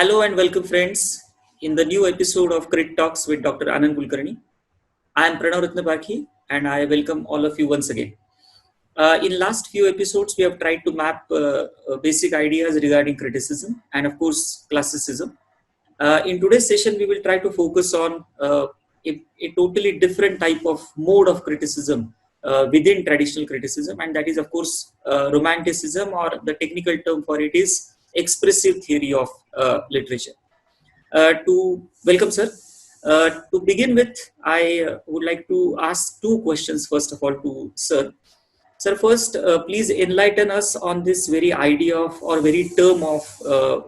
Hello and welcome, friends, in the new episode of Crit Talks with Dr. Anand Kulkarni. I am Pranav Ratnapakhi and I welcome all of you once again. In last few episodes, we have tried to map basic ideas regarding criticism and, of course, classicism. In today's session, we will try to focus on a totally different type of mode of criticism within traditional criticism, and that is, of course, Romanticism, or the technical term for it is expressive theory of literature. To welcome, sir. To begin with, I would like to ask two questions, first of all, to sir. Sir, first, please enlighten us on this very idea of or very term of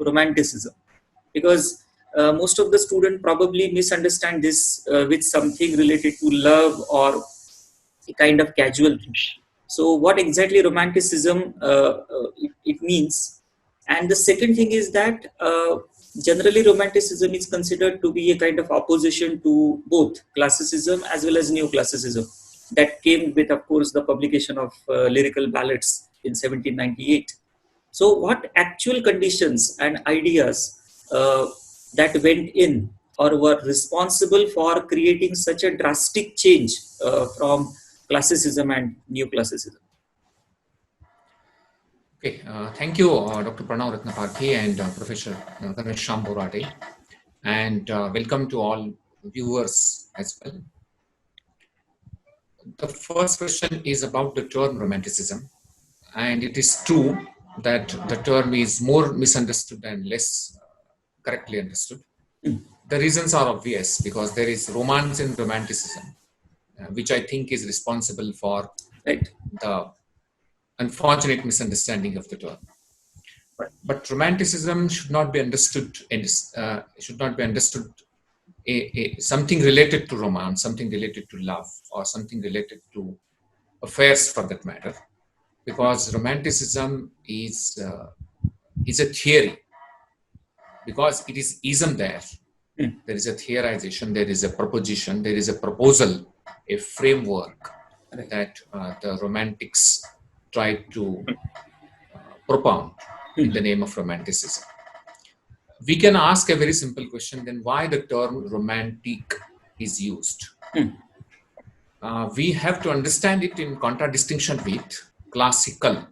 Romanticism, because most of the students probably misunderstand this with something related to love or a kind of casual thing. So, what exactly Romanticism it means? And the second thing is that generally Romanticism is considered to be a kind of opposition to both classicism as well as neoclassicism that came with, of course, the publication of lyrical ballads in 1798. So, what actual conditions and ideas that went in or were responsible for creating such a drastic change from classicism and neoclassicism? Okay, thank you, Dr. Pranav Ratnapakhi and Professor Ganesham Borate, and welcome to all viewers as well. The first question is about the term Romanticism, and it is true that the term is more misunderstood and less correctly understood. The reasons are obvious because there is romance in Romanticism, which I think is responsible for the unfortunate misunderstanding of the term. But Romanticism should not be understood something related to romance, something related to love, or something related to affairs for that matter, because Romanticism is a theory, because it is ism there. There is a theorization, there is a proposition, there is a proposal, a framework that the Romantics tried to propound in the name of Romanticism. We can ask a very simple question, then why the term romantic is used? We have to understand it in contradistinction with classical.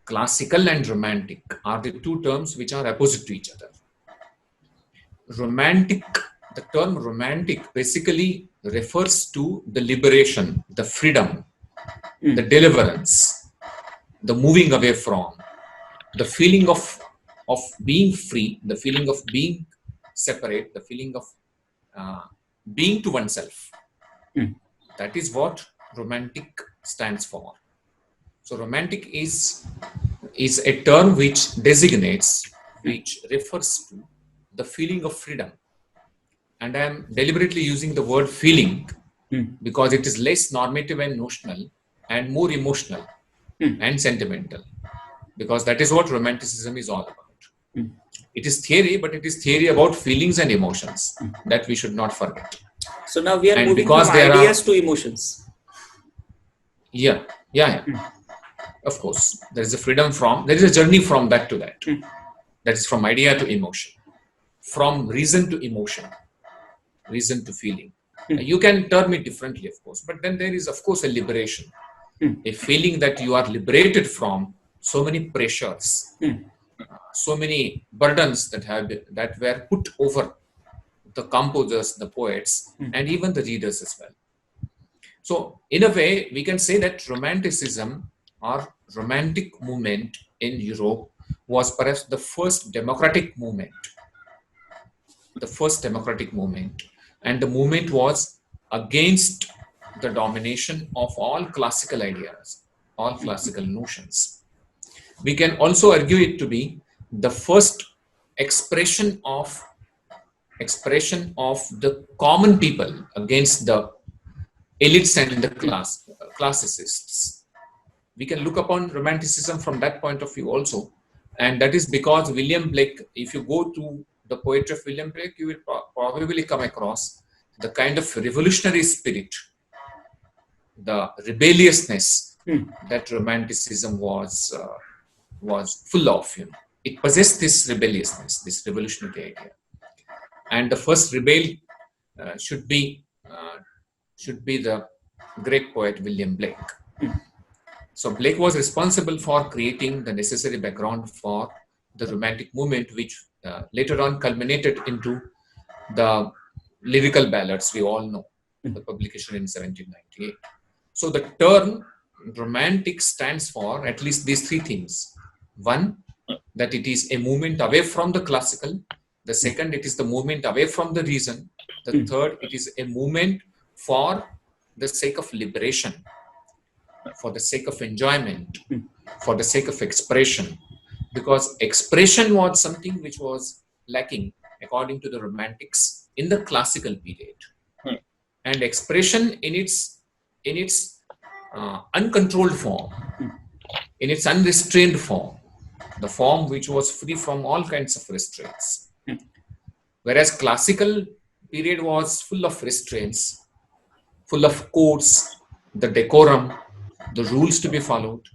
Classical and romantic are the two terms which are opposite to each other. Romantic, the term romantic basically refers to the liberation, the freedom, the deliverance, the moving away from, the feeling of being free, the feeling of being separate, the feeling of being to oneself. That is what romantic stands for. So romantic is a term which designates, which refers to the feeling of freedom. And I am deliberately using the word feeling because it is less normative and notional and more emotional and sentimental, because that is what Romanticism is all about. It is theory, but it is theory about feelings and emotions that we should not forget. So now we are moving from ideas to emotions. Yeah. Of course, there is a there is a journey from that to that. That is from idea to emotion, from reason to emotion, reason to feeling. You can term it differently, of course, but then there is, of course, a liberation, a feeling that you are liberated from so many pressures, so many burdens that were put over the composers, the poets, and even the readers as well. So, in a way, we can say that Romanticism or Romantic movement in Europe was perhaps the first democratic movement. And the movement was against the domination of all classical ideas, all classical notions. We can also argue it to be the first expression of the common people against the elites and the classicists. We can look upon Romanticism from that point of view also, and that is because William Blake, if you go to the poetry of William Blake, you will probably come across the kind of revolutionary spirit, the rebelliousness that Romanticism was full of. it possessed this rebelliousness, this revolutionary idea. And the first rebel should be the great poet William Blake. So Blake was responsible for creating the necessary background for the Romantic movement, which later on culminated into the lyrical ballads we all know, the publication in 1798. So the term Romantic stands for at least these three things. One, that it is a movement away from the classical. The second, it is the movement away from the reason. The third, it is a movement for the sake of liberation, for the sake of enjoyment, for the sake of expression. Because expression was something which was lacking, according to the Romantics, in the classical period. And expression in its uncontrolled form, in its unrestrained form, the form which was free from all kinds of restraints. Whereas classical period was full of restraints, full of codes, the decorum, the rules to be followed.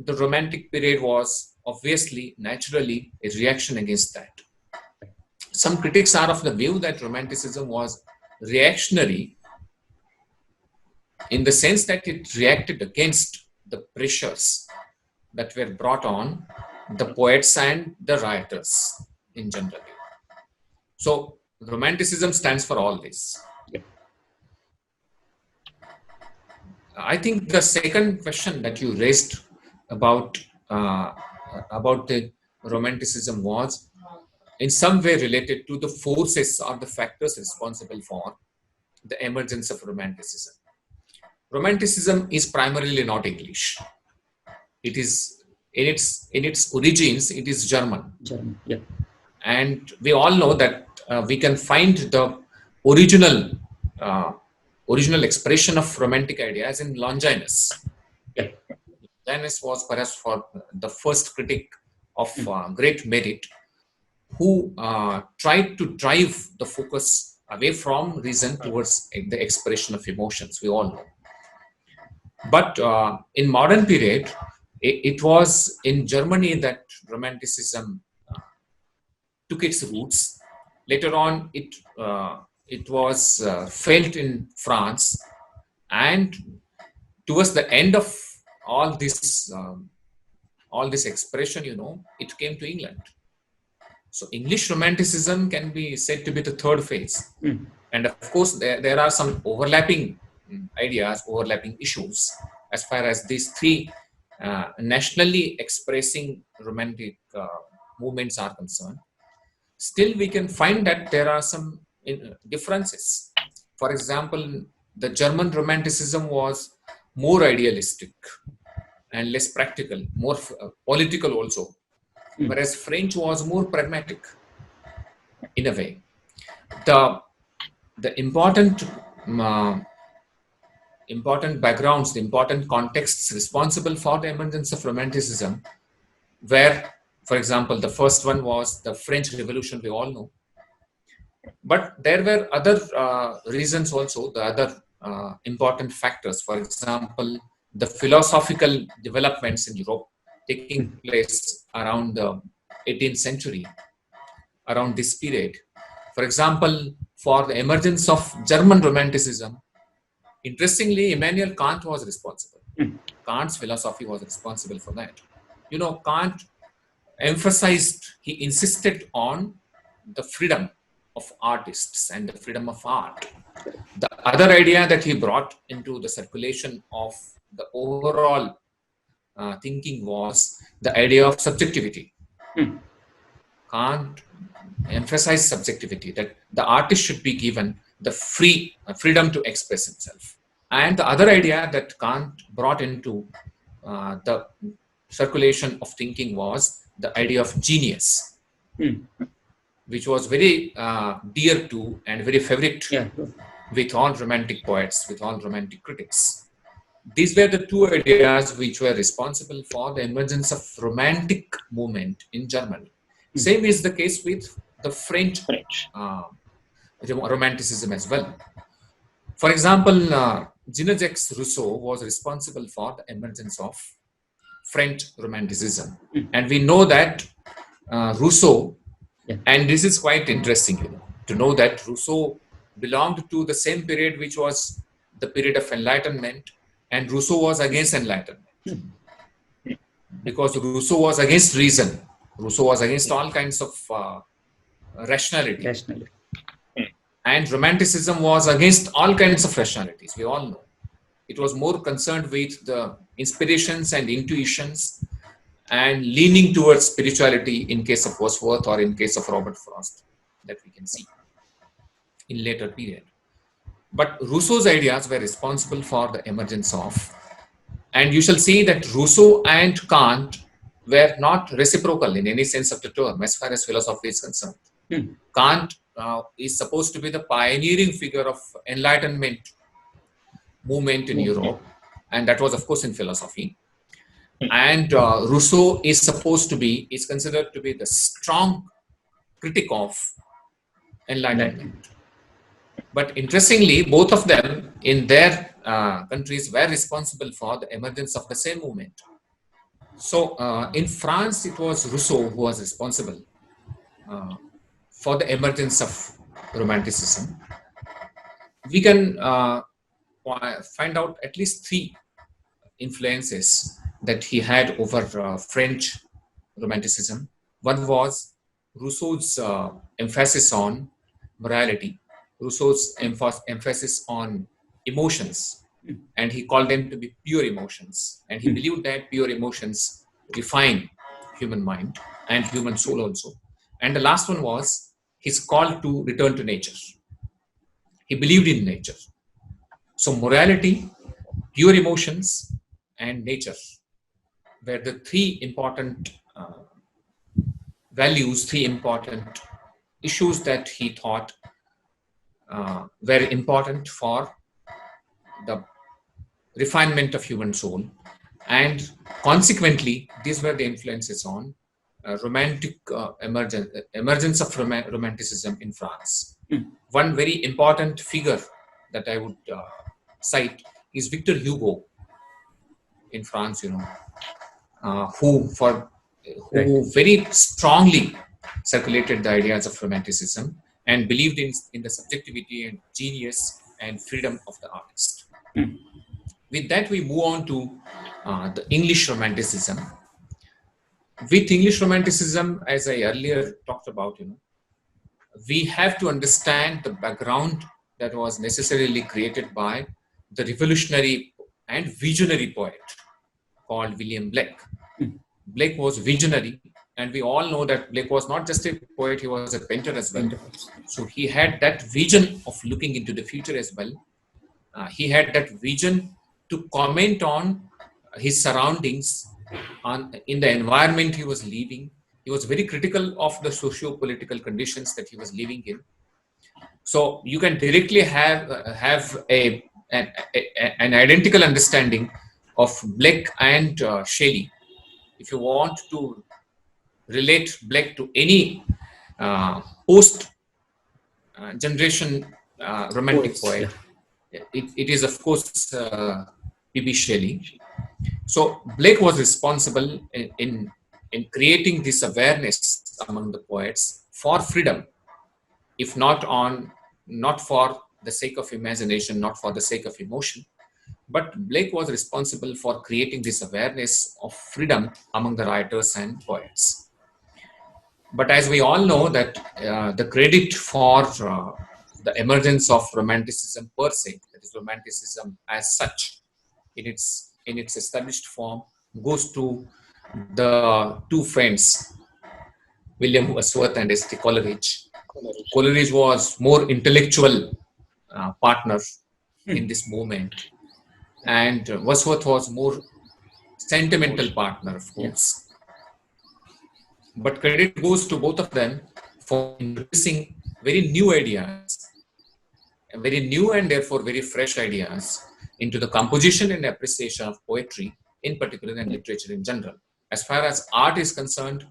The Romantic period was obviously, naturally, a reaction against that. Some critics are of the view that Romanticism was reactionary in the sense that it reacted against the pressures that were brought on the poets and the writers in general. So Romanticism stands for all this. I think the second question that you raised about the Romanticism was in some way related to the forces or the factors responsible for the emergence of Romanticism. Romanticism is primarily not English. It is in its origins. It is German. Yeah. And we all know that we can find the original expression of romantic ideas in Longinus. Yeah. Longinus was perhaps for the first critic of great merit, who tried to drive the focus away from reason towards the expression of emotions. We all know. But in modern period, it was in Germany that Romanticism took its roots. Later on, it was felt in France, and towards the end of all this expression, it came to England. So English Romanticism can be said to be the third phase. And of course, there are some overlapping ideas, overlapping issues as far as these three nationally expressing romantic movements are concerned. Still, we can find that there are some differences. For example, the German Romanticism was more idealistic and less practical, more political also, whereas French was more pragmatic in a way. The important backgrounds, the important contexts responsible for the emergence of Romanticism were, for example, the first one was the French Revolution, we all know. But there were other reasons also, the other important factors. For example, the philosophical developments in Europe taking place around the 18th century, around this period. For example, for the emergence of German Romanticism, interestingly, Immanuel Kant was responsible. Kant's philosophy was responsible for that. Kant he insisted on the freedom of artists and the freedom of art. The other idea that he brought into the circulation of the overall thinking was the idea of subjectivity. Kant emphasized subjectivity, that the artist should be given the freedom to express himself. And the other idea that Kant brought into the circulation of thinking was the idea of genius, which was very dear to and very favorite with all romantic poets, with all romantic critics. These were the two ideas which were responsible for the emergence of romantic movement in Germany. Same is the case with the French Romanticism as well. For example, Jean-Jacques Rousseau was responsible for the emergence of French Romanticism. And we know that Rousseau, Yeah. and this is quite interesting, to know that Rousseau belonged to the same period, which was the period of Enlightenment, and Rousseau was against Enlightenment because Rousseau was against reason. Rousseau was against all kinds of rationality, Rationally. and Romanticism was against all kinds of rationalities. We all know it was more concerned with the inspirations and intuitions and leaning towards spirituality in case of Wordsworth or in case of Robert Frost, that we can see in later period. But Rousseau's ideas were responsible for the emergence of, and you shall see that Rousseau and Kant were not reciprocal in any sense of the term as far as philosophy is concerned. Kant is supposed to be the pioneering figure of Enlightenment movement in Europe, and that was of course in philosophy. And Rousseau is considered to be the strong critic of Enlightenment. But interestingly, both of them in their countries were responsible for the emergence of the same movement. So in France, it was Rousseau who was responsible for the emergence of Romanticism. We can find out at least three influences that he had over French Romanticism. One was Rousseau's emphasis on morality, Rousseau's emphasis on emotions, and he called them to be pure emotions. And he believed that pure emotions refine human mind and human soul also. And the last one was his call to return to nature. He believed in nature. So morality, pure emotions, and nature were the three important values, three important issues that he thought were important for the refinement of human soul. And consequently, these were the influences on emergence of Romanticism in France. One very important figure that I would cite is Victor Hugo in France, who very strongly circulated the ideas of Romanticism and believed in the subjectivity and genius and freedom of the artist. With that, we move on to the English Romanticism. With English Romanticism, as I earlier talked about, we have to understand the background that was necessarily created by the revolutionary and visionary poet called William Blake. Blake was visionary, and we all know that Blake was not just a poet, he was a painter as well. So he had that vision of looking into the future as well. He had that vision to comment on his surroundings, in the environment he was living. He was very critical of the socio-political conditions that he was living in. So you can directly have an identical understanding of Blake and Shelley. If you want to relate Blake to any post-generation romantic poet, it is of course P.B. Shelley. So Blake was responsible in creating this awareness among the poets for freedom, if not for the sake of imagination, not for the sake of emotion. But Blake was responsible for creating this awareness of freedom among the writers and poets. But as we all know that the credit for the emergence of Romanticism per se, that is Romanticism as such, in its established form, goes to the two friends, William Wordsworth and S.T. Coleridge. Coleridge was more intellectual partner in this movement, and Wordsworth was more sentimental partner, of course. But credit goes to both of them for introducing very new ideas, very new and therefore very fresh ideas into the composition and appreciation of poetry in particular and literature in general. As far as art is concerned,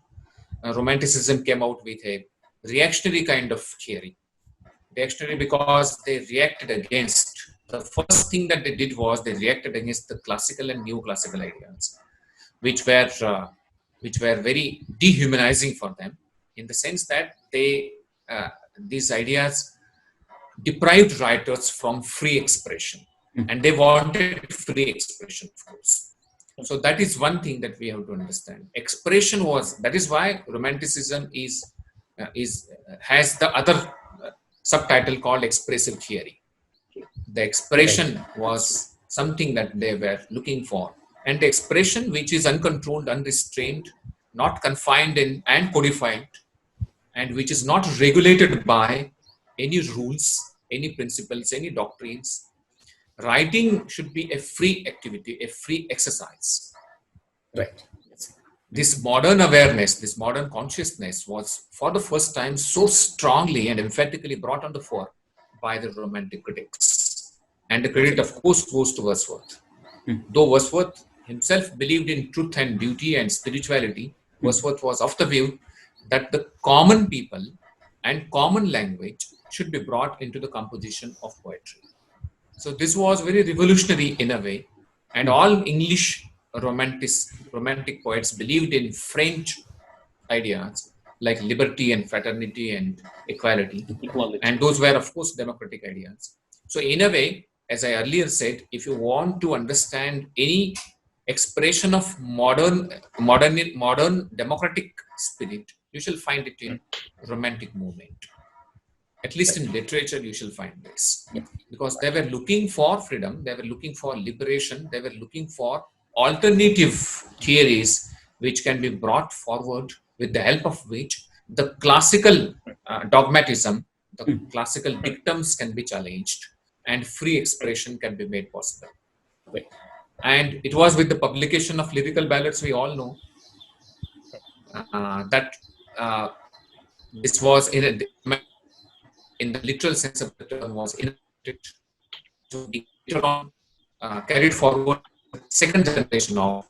Romanticism came out with a reactionary kind of theory. Reactionary because they reacted against, the first thing that they did was they reacted against the classical and neoclassical ideas, which were which were very dehumanizing for them, in the sense that these ideas deprived writers from free expression, and they wanted free expression, of course. So that is one thing that we have to understand. Expression was, that is why Romanticism has the other subtitle called expressive theory. The expression was something that they were looking for, and the expression which is uncontrolled, unrestrained, not confined in and codified, and which is not regulated by any rules, any principles, any doctrines. Writing should be a free activity, a free exercise. Right. This modern awareness, this modern consciousness was for the first time so strongly and emphatically brought on the fore by the Romantic critics. And the credit, of course, goes to Wordsworth. Though Wordsworth himself believed in truth and beauty and spirituality, Wordsworth was of the view that the common people and common language should be brought into the composition of poetry. So this was very revolutionary in a way, and all English romantic poets believed in French ideas like liberty and fraternity and equality, and those were, of course, democratic ideas. So in a way, as I earlier said, if you want to understand any expression of modern democratic spirit, you shall find it in Romantic movement. At least in literature, you shall find this, because they were looking for freedom, they were looking for liberation, they were looking for alternative theories which can be brought forward, with the help of which the classical dogmatism, the classical dictums can be challenged, and free expression can be made possible. And it was with the publication of lyrical ballads, we all know, that this was in the literal sense of the term, was invented to be later on carried forward the second generation of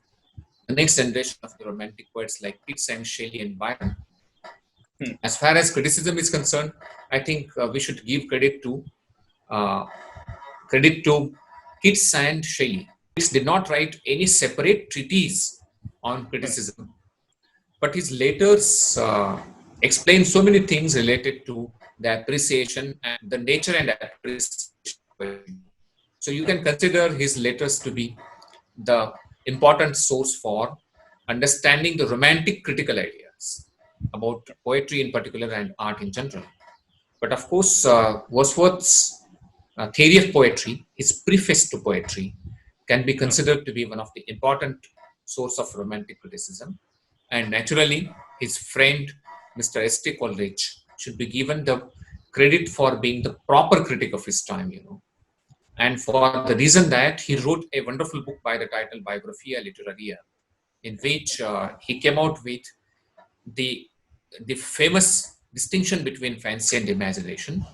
the next generation of the Romantic poets like Keats and Shelley and Byron. As far as criticism is concerned, I think we should give credit to Keats and Shelley. Keats did not write any separate treatise on criticism, but his letters explain so many things related to the appreciation and the nature and appreciation. So you can consider his letters to be the important source for understanding the Romantic critical ideas about poetry in particular and art in general. But of course, Wordsworth's theory of poetry, his preface to poetry, can be considered to be one of the important source of Romantic criticism. And naturally, his friend, Mr. S.T. Coleridge, should be given the credit for being the proper critic of his time, and for the reason that he wrote a wonderful book by the title Biographia Literaria, in which he came out with the famous distinction between fancy and imagination.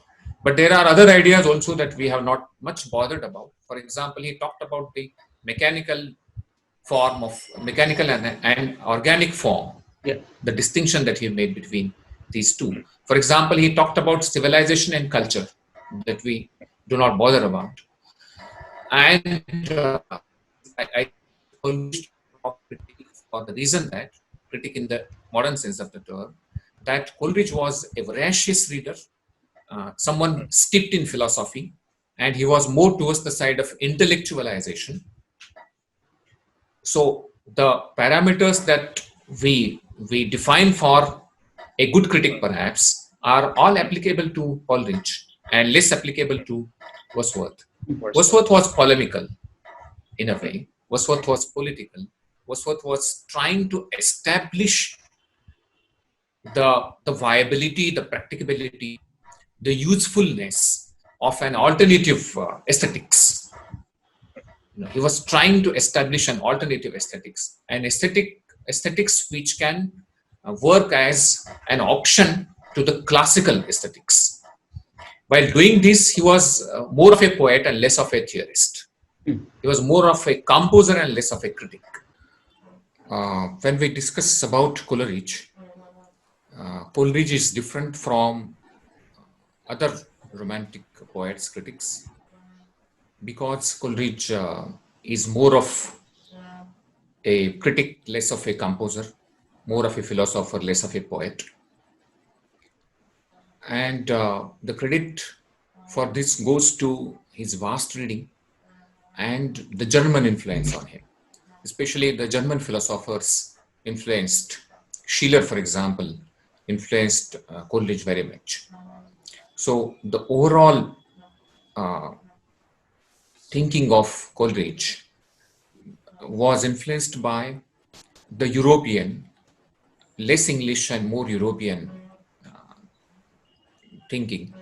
But there are other ideas also that we have not much bothered about. For example, he talked about the mechanical and organic form, the distinction that he made between these two. For example, he talked about civilization and culture that we do not bother about. And I for the reason that, critic in the modern sense of the term, that Coleridge was a voracious reader, someone steeped in philosophy, and he was more towards the side of intellectualization. So the parameters that we define for a good critic perhaps are all applicable to Coleridge and less applicable to Wordsworth. Wordsworth was polemical in a way. Wordsworth was political. Wordsworth was trying to establish the viability, the practicability, the usefulness of an alternative aesthetics. He was trying to establish an alternative aesthetics, an aesthetics which can work as an option to the classical aesthetics. While doing this, he was more of a poet and less of a theorist. He was more of a composer and less of a critic. When we discuss about Coleridge, Coleridge is different from other Romantic poets, critics, because Coleridge is more of a critic, less of a composer. more of a philosopher, less of a poet. And the credit for this goes to his vast reading and the German influence on him. Especially the German philosophers influenced, Schiller, for example, influenced Coleridge very much. So the overall thinking of Coleridge was influenced by the European, less English and more European thinking.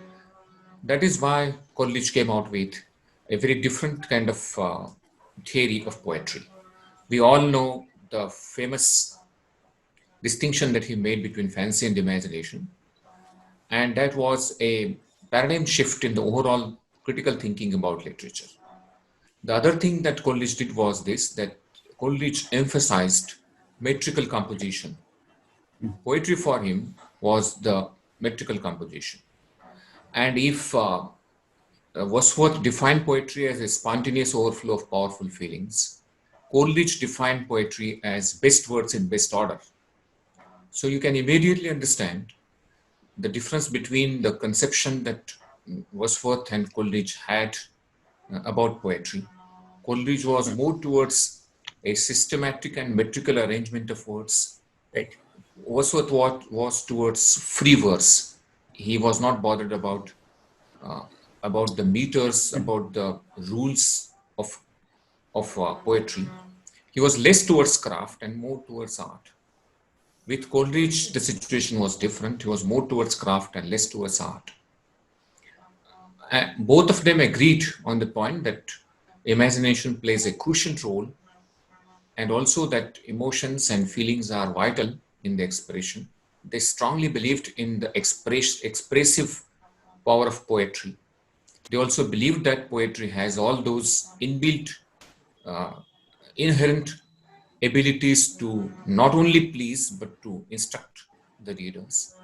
That is why Coleridge came out with a very different kind of theory of poetry. We all know the famous distinction that he made between fancy and imagination, and that was a paradigm shift in the overall critical thinking about literature. The other thing that Coleridge did was this, that Coleridge emphasized metrical composition. Poetry for him was the metrical composition. And if Wordsworth defined poetry as a spontaneous overflow of powerful feelings, Coleridge defined poetry as best words in best order. So you can immediately understand the difference between the conception that Wordsworth and Coleridge had about poetry. Coleridge was more towards a systematic and metrical arrangement of words. Right. Wordsworth was towards free verse. He was not bothered about the meters, about the rules of poetry. He was less towards craft and more towards art. With Coleridge, the situation was different. He was more towards craft and less towards art. Both of them agreed on the point that imagination plays a crucial role, and also that emotions and feelings are vital in the expression. They strongly believed in the expressive power of poetry. They also believed that poetry has all those inbuilt, inherent abilities to not only please but to instruct the readers.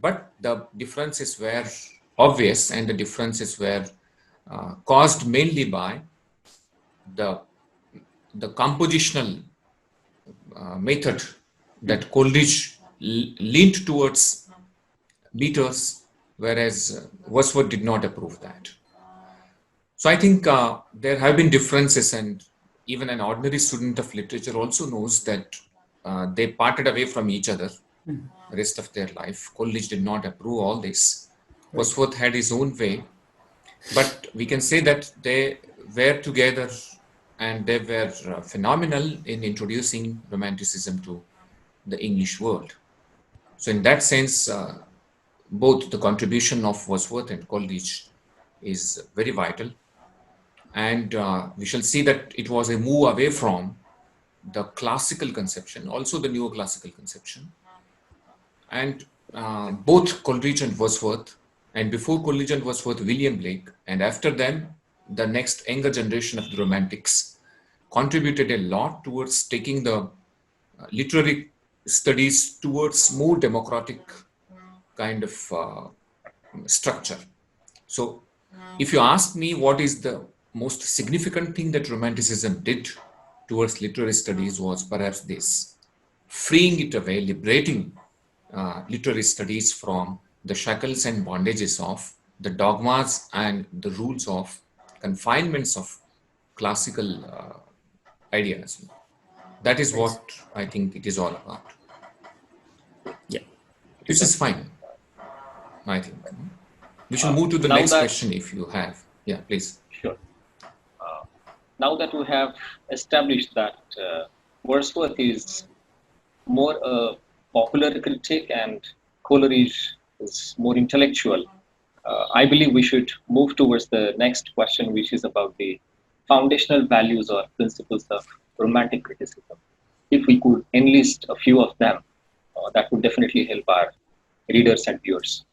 But the differences were obvious, and the differences were caused mainly by the compositional method that Coleridge leaned towards meters, whereas Wordsworth did not approve that. So I think there have been differences, and even an ordinary student of literature also knows that they parted away from each other the rest of their life. Coleridge did not approve all this. Right. Wordsworth had his own way, but we can say that they were together and they were phenomenal in introducing Romanticism to the English world. So in that sense, both the contribution of Wordsworth and Coleridge is very vital. And we shall see that it was a move away from the classical conception, also the neoclassical conception. And both Coleridge and Wordsworth, and before Coleridge and Wordsworth, William Blake, and after them, the next younger generation of the Romantics contributed a lot towards taking the literary studies towards more democratic kind of structure. So if you ask me what is the most significant thing that Romanticism did towards literary studies, was perhaps this: freeing it away, liberating literary studies from the shackles and bondages of the dogmas and the rules of confinements of classical ideas. That is what I think it is all about. Yeah. This is fine, I think. We should move to the next question if you have. Yeah, please. Sure. Now that we have established that Wordsworth is more a popular critic and Coleridge is more intellectual, I believe we should move towards the next question, which is about the foundational values or principles of Romantic criticism. If we could enlist a few of them, that would definitely help our readers and viewers.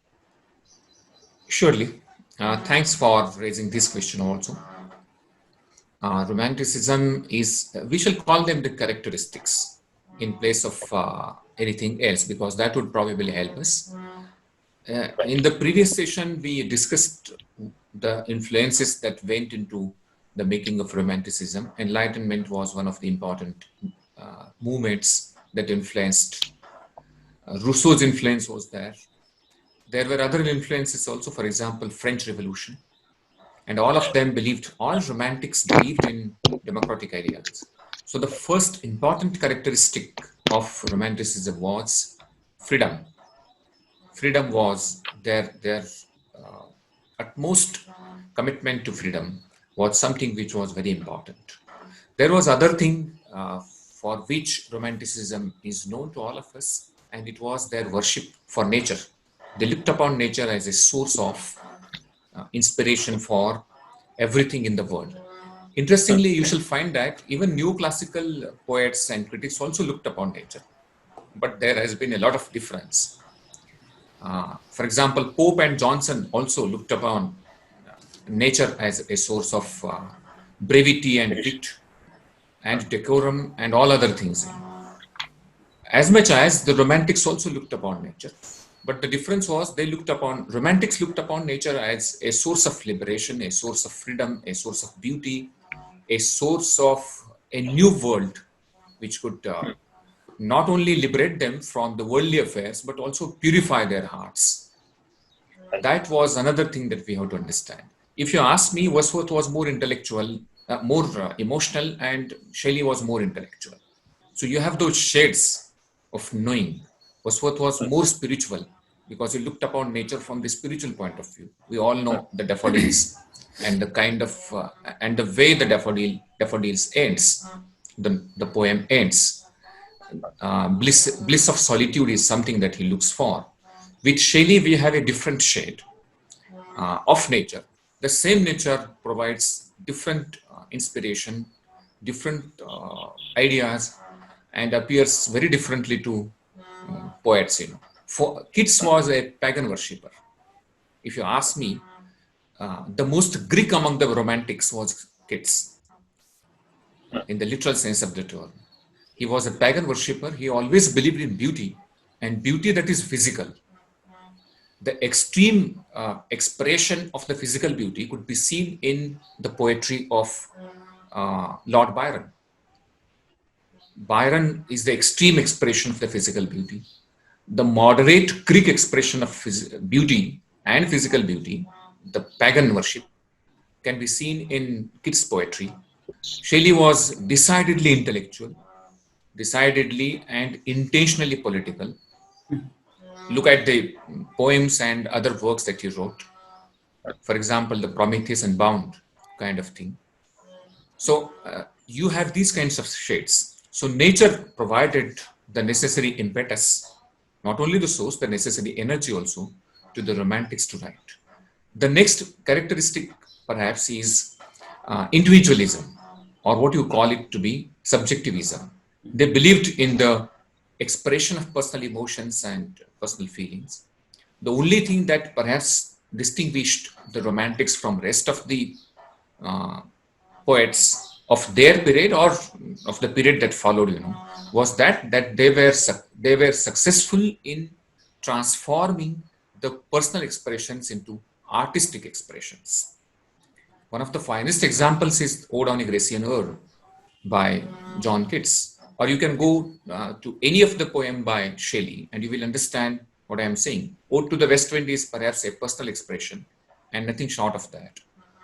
Surely. Thanks for raising this question also. Romanticism is, we shall call them the characteristics in place of anything else, because that would probably help us. In the previous session, we discussed the influences that went into the making of Romanticism. Enlightenment was one of the important movements that influenced Rousseau's influence was there. There were other influences also, for example, French Revolution. And all of them believed, all romantics believed in democratic ideals. So the first important characteristic of romanticism was freedom. Freedom was their utmost commitment to freedom was something which was very important. There was other thing for which romanticism is known to all of us, and it was their worship for nature. They looked upon nature as a source of inspiration for everything in the world. Interestingly, you shall find that even neoclassical poets and critics also looked upon nature, but there has been a lot of difference. For example, Pope and Johnson also looked upon nature as a source of brevity and wit and decorum and all other things. As much as the romantics also looked upon nature, but the difference was romantics looked upon nature as a source of liberation, a source of freedom, a source of beauty, a source of a new world which could not only liberate them from the worldly affairs, but also purify their hearts. That was another thing that we have to understand. If you ask me, Wordsworth was more intellectual, more emotional, and Shelley was more intellectual. So you have those shades of knowing. Wordsworth was more spiritual because he looked upon nature from the spiritual point of view. We all know the daffodils and the kind of and the way the daffodils ends. The poem ends. Bliss of solitude is something that he looks for. With Shelley, we have a different shade of nature. The same nature provides different inspiration, different ideas, and appears very differently to poets. For Keats was a pagan worshipper. If you ask me, the most Greek among the romantics was Keats, in the literal sense of the term. He was a pagan worshipper. He always believed in beauty, and beauty that is physical. The extreme expression of the physical beauty could be seen in the poetry of Lord Byron. Byron is the extreme expression of the physical beauty. The moderate Greek expression of beauty and physical beauty, the pagan worship, can be seen in Keats' poetry. Shelley was decidedly intellectual, decidedly and intentionally political. Look at the poems and other works that he wrote. For example, the Prometheus and Bound kind of thing. So you have these kinds of shades. So nature provided the necessary impetus, not only the source, the necessary energy also to the romantics to write. The next characteristic perhaps is individualism, or what you call it to be subjectivism. They believed in the expression of personal emotions and personal feelings. The only thing that perhaps distinguished the romantics from rest of the poets of their period or of the period that followed, was that they were successful in transforming the personal expressions into artistic expressions. One of the finest examples is Ode on a Grecian Earl by John Keats. Or you can go to any of the poem by Shelley and you will understand what I am saying. Ode to the West Wind is perhaps a personal expression and nothing short of that.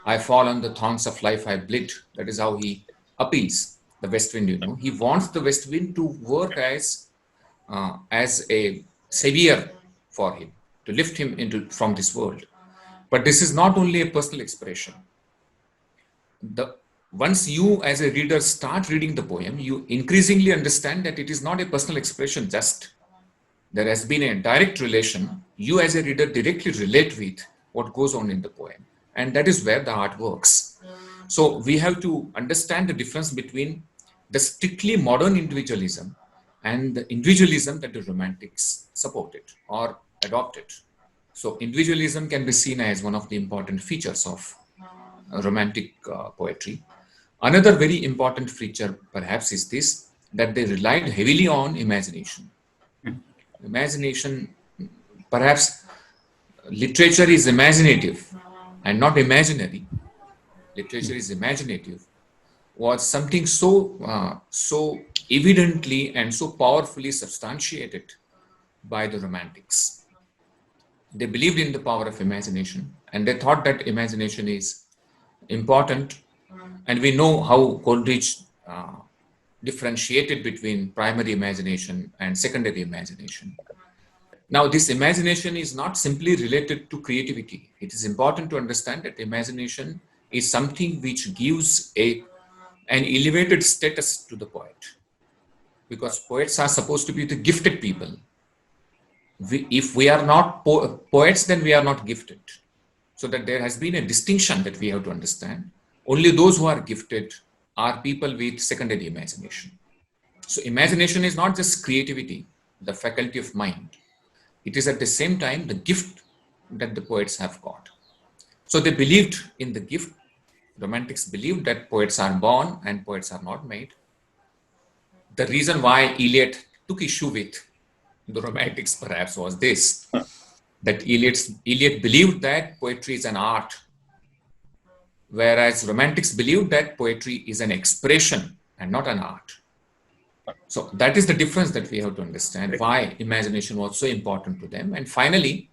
I fall on the thorns of life, I bleed. That is how he appeals the West Wind. He wants the West Wind to work as a savior for him, to lift him from this world. But this is not only a personal expression. Once you as a reader start reading the poem, you increasingly understand that it is not a personal expression just. There has been a direct relation. You as a reader directly relate with what goes on in the poem. And that is where the art works. So we have to understand the difference between the strictly modern individualism and the individualism that the romantics supported or adopted. So individualism can be seen as one of the important features of romantic poetry. Another very important feature perhaps is this, that they relied heavily on imagination. Imagination, perhaps literature is imaginative and not imaginary. Literature is imaginative, was something so evidently and so powerfully substantiated by the Romantics. They believed in the power of imagination, and they thought that imagination is important. And we know how Coleridge differentiated between primary imagination and secondary imagination. Now, this imagination is not simply related to creativity. It is important to understand that imagination is something which gives an elevated status to the poet, because poets are supposed to be the gifted people. If we are not poets, then we are not gifted. So that there has been a distinction that we have to understand. Only those who are gifted are people with secondary imagination. So imagination is not just creativity, the faculty of mind. It is at the same time the gift that the poets have got. So they believed in the gift. Romantics believed that poets are born and poets are not made. The reason why Eliot took issue with the Romantics perhaps was this, that Eliot believed that poetry is an art, whereas Romantics believed that poetry is an expression and not an art. So that is the difference that we have to understand, why imagination was so important to them. And finally,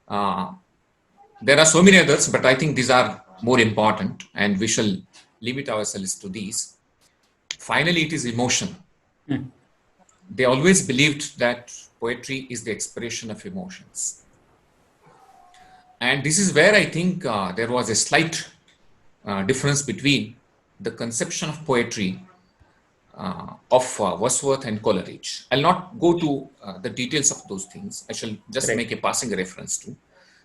there are so many others, but I think these are more important and we shall limit ourselves to these. Finally, it is emotion. They always believed that poetry is the expression of emotions. And this is where I think there was a slight difference between the conception of poetry of Wordsworth and Coleridge. I'll not go to the details of those things. I shall just make a passing reference to.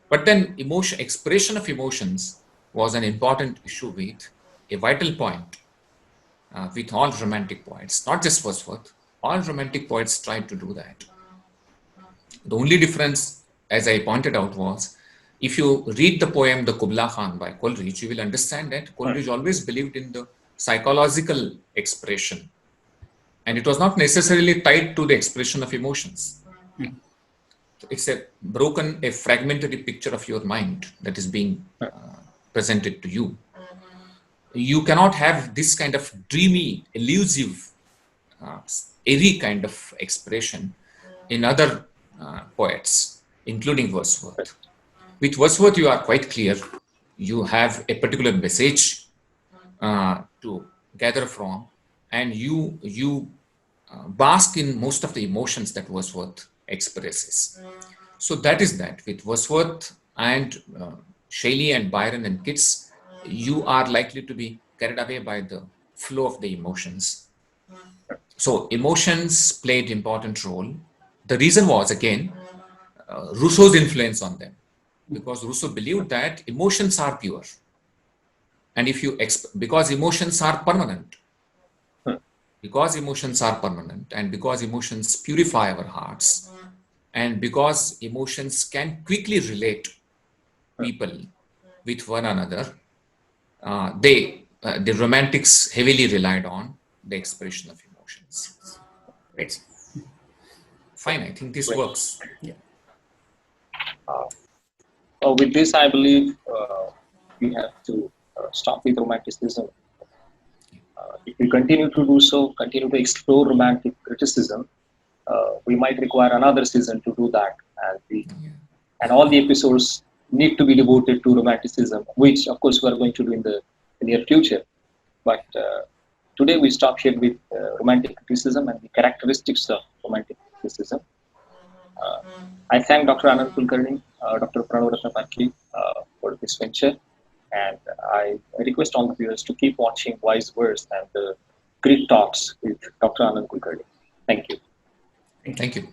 But then expression of emotions was an important issue with a vital point with all Romantic poets, not just Wordsworth. All Romantic poets tried to do that. The only difference, as I pointed out, was if you read the poem The Kubla Khan by Coleridge, you will understand that Coleridge always believed in the psychological expression. And it was not necessarily tied to the expression of emotions. It's a fragmentary picture of your mind that is being presented to you. You cannot have this kind of dreamy, elusive, airy kind of expression in other poets, including Wordsworth. With Wordsworth, you are quite clear. You have a particular message to gather from, and you bask in most of the emotions that Wordsworth expresses. So that is that. With Wordsworth and Shelley and Byron and Keats, you are likely to be carried away by the flow of the emotions. So emotions played important role. The reason was, again, Rousseau's influence on them, because Rousseau believed that emotions are pure. And because emotions are permanent, and because emotions purify our hearts, and because emotions can quickly relate people with one another, the Romantics heavily relied on the expression of emotions. Right. Fine, I think this works. Yeah. With this, I believe we have to stop with Romanticism. If we continue to do so, continue to explore Romantic criticism, we might require another season to do that. And all the episodes need to be devoted to Romanticism, which, of course, we are going to do in the near future. But today we stop here with Romantic criticism and the characteristics of Romantic criticism. I thank Dr. Anand Kulkarni, Dr. Pranav for this venture, and I request all the viewers to keep watching Wise Words and the Great Talks with Dr. Anand Kulkarni. Thank you. Thank you.